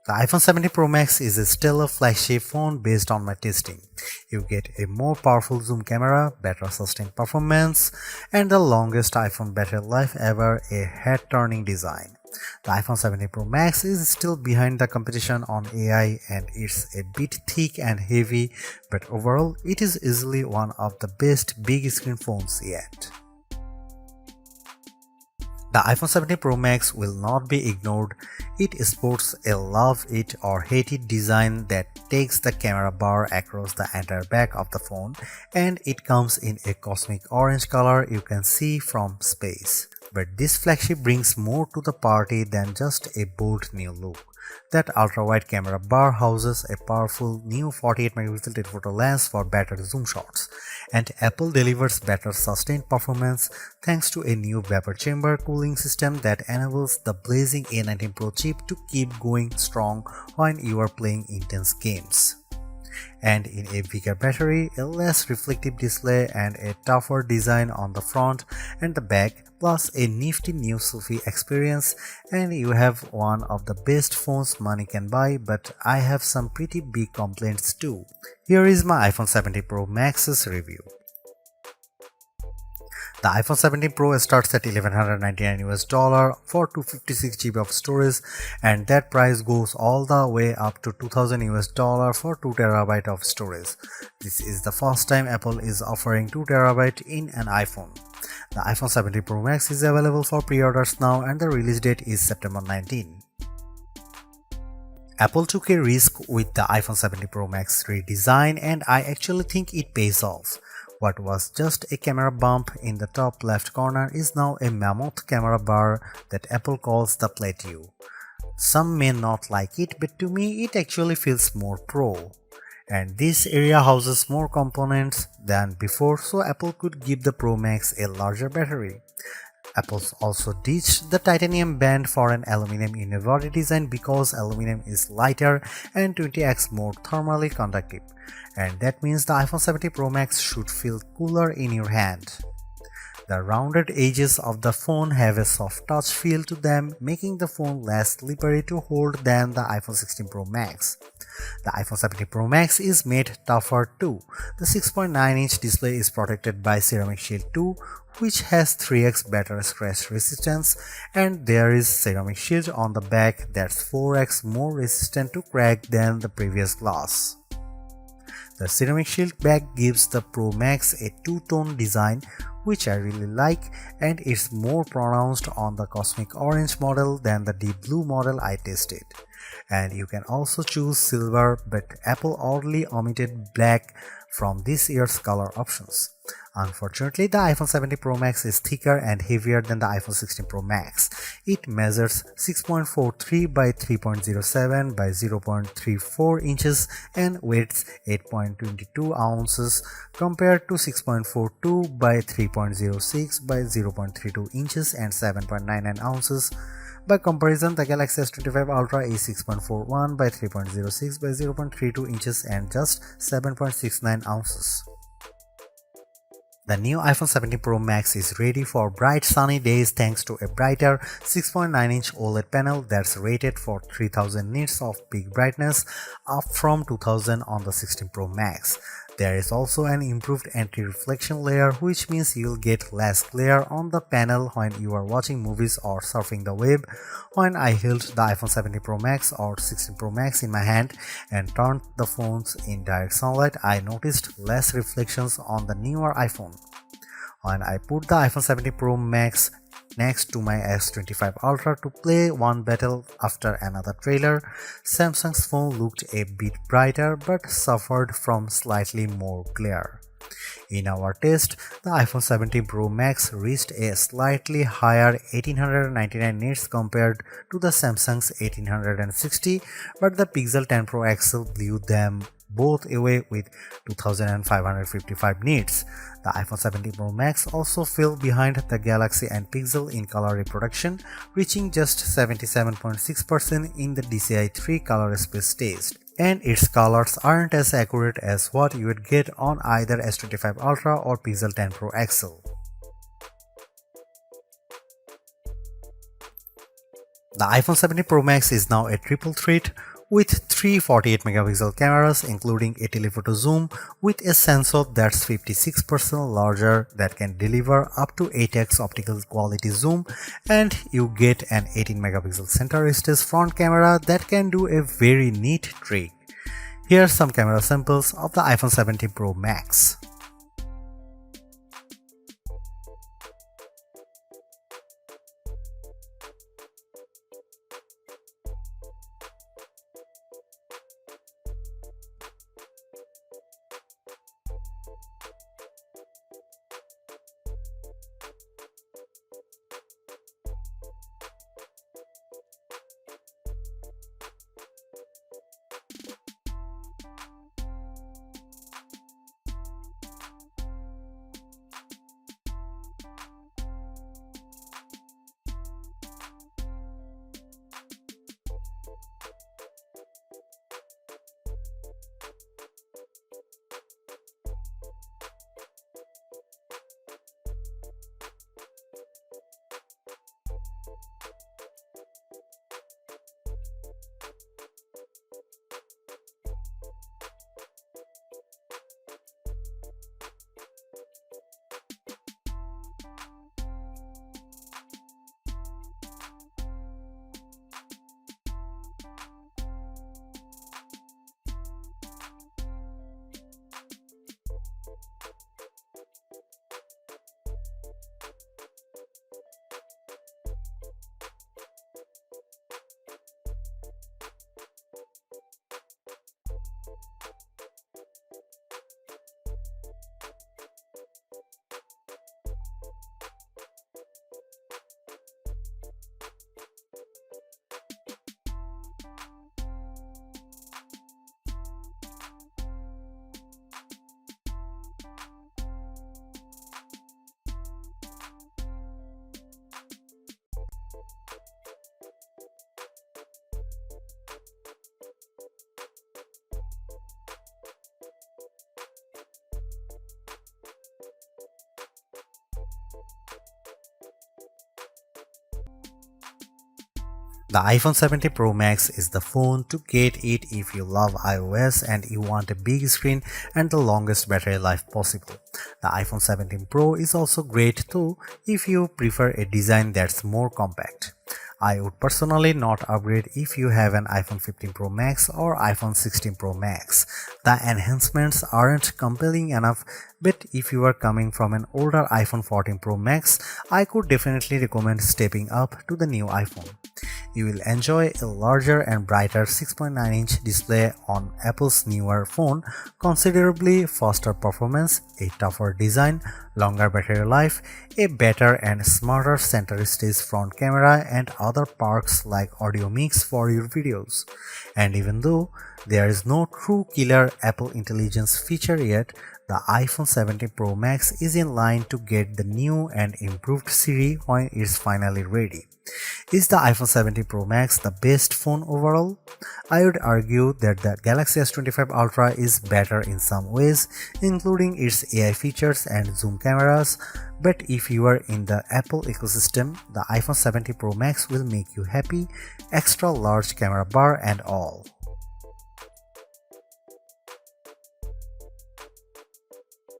The iPhone 17 Pro Max is a stellar flagship phone based on my testing. You get a more powerful zoom camera, better sustained performance, and the longest iPhone battery life ever, a head-turning design. The iPhone 17 Pro Max is still behind the competition on AI and it's a bit thick and heavy, but overall it is easily one of the best big screen phones yet. The iPhone 17 Pro Max will not be ignored. It sports a love it or hate it design that takes the camera bar across the entire back of the phone, and it comes in a cosmic orange color you can see from space. But this flagship brings more to the party than just a bold new look. That ultra-wide camera bar houses a powerful new 48MP telephoto lens for better zoom shots, and Apple delivers better sustained performance thanks to a new vapor chamber cooling system that enables the blazing A19 Pro chip to keep going strong when you are playing intense games. And in a bigger battery, a less reflective display and a tougher design on the front and the back, plus a nifty new selfie experience, and you have one of the best phones money can buy, but I have some pretty big complaints too. Here is my iPhone 17 Pro Max's review. The iPhone 17 Pro starts at $1,199 for 256GB of storage, and that price goes all the way up to $2,000 for 2TB of storage. This is the first time Apple is offering 2TB in an iPhone. The iPhone 17 Pro Max is available for pre-orders now and the release date is September 19. Apple took a risk with the iPhone 17 Pro Max redesign, and I actually think it pays off. What was just a camera bump in the top left corner is now a mammoth camera bar that Apple calls the plateau. Some may not like it, but to me it actually feels more pro. And this area houses more components than before, so Apple could give the Pro Max a larger battery. Apple also ditched the titanium band for an aluminum unibody design because aluminum is lighter and 20x more thermally conductive, and that means the iPhone 17 Pro Max should feel cooler in your hand. The rounded edges of the phone have a soft touch feel to them, making the phone less slippery to hold than the iPhone 16 Pro Max. The iPhone 17 Pro Max is made tougher too. The 6.9-inch display is protected by Ceramic Shield 2, which has 3x better scratch resistance, and there is Ceramic Shield on the back that's 4x more resistant to crack than the previous glass. The Ceramic Shield back gives the Pro Max a two-tone design, which I really like, and it's more pronounced on the Cosmic Orange model than the Deep Blue model I tested. And you can also choose silver, but Apple oddly omitted black from this year's color options. Unfortunately, the iPhone 17 Pro Max is thicker and heavier than the iPhone 16 Pro Max. It measures 6.43 by 3.07 by 0.34 inches and weighs 8.22 ounces compared to 6.42 by 3.06 by 0.32 inches and 7.99 ounces. By comparison, the Galaxy S25 Ultra is 6.41 by 3.06 by 0.32 inches and just 7.69 ounces. The new iPhone 17 Pro Max is ready for bright sunny days thanks to a brighter 6.9-inch OLED panel that's rated for 3000 nits of peak brightness, up from 2000 on the 16 Pro Max. There is also an improved anti-reflection layer, which means you'll get less glare on the panel when you are watching movies or surfing the web. When I held the iPhone 17 Pro Max or 16 Pro Max in my hand and turned the phones in direct sunlight, I noticed less reflections on the newer iPhone. When I put the iPhone 17 Pro Max next to my S25 Ultra to play one battle after another trailer, Samsung's phone looked a bit brighter but suffered from slightly more glare. In our test, the iPhone 17 Pro Max reached a slightly higher 1899 nits compared to the Samsung's 1860, but the Pixel 10 Pro XL blew them both away with 2555 nits. The iPhone 17 Pro Max also fell behind the Galaxy and Pixel in color reproduction, reaching just 77.6% in the DCI-3 color space test. And its colors aren't as accurate as what you would get on either S25 Ultra or Pixel 10 Pro XL. The iPhone 17 Pro Max is now a triple threat with three 48 megapixel cameras including a telephoto zoom with a sensor that's 56% larger that can deliver up to 8x optical quality zoom, and you get an 18 megapixel center stage front camera that can do a very neat trick. Here are some camera samples of the iPhone 17 Pro Max. The iPhone 17 Pro Max is the phone to get it if you love iOS and you want a big screen and the longest battery life possible. The iPhone 17 Pro is also great too if you prefer a design that's more compact. I would personally not upgrade if you have an iPhone 15 Pro Max or iPhone 16 Pro Max. The enhancements aren't compelling enough, but if you are coming from an older iPhone 14 Pro Max, I could definitely recommend stepping up to the new iPhone. You will enjoy a larger and brighter 6.9-inch display on Apple's newer phone, considerably faster performance, a tougher design, longer battery life, a better and smarter center stage front camera, and other perks like audio mix for your videos. And even though there is no true killer Apple Intelligence feature yet, the iPhone 17 Pro Max is in line to get the new and improved Siri when it's finally ready. Is the iPhone 17 Pro Max the best phone overall? I would argue that the Galaxy S25 Ultra is better in some ways, including its AI features and zoom cameras, but if you are in the Apple ecosystem, the iPhone 17 Pro Max will make you happy, extra large camera bar and all.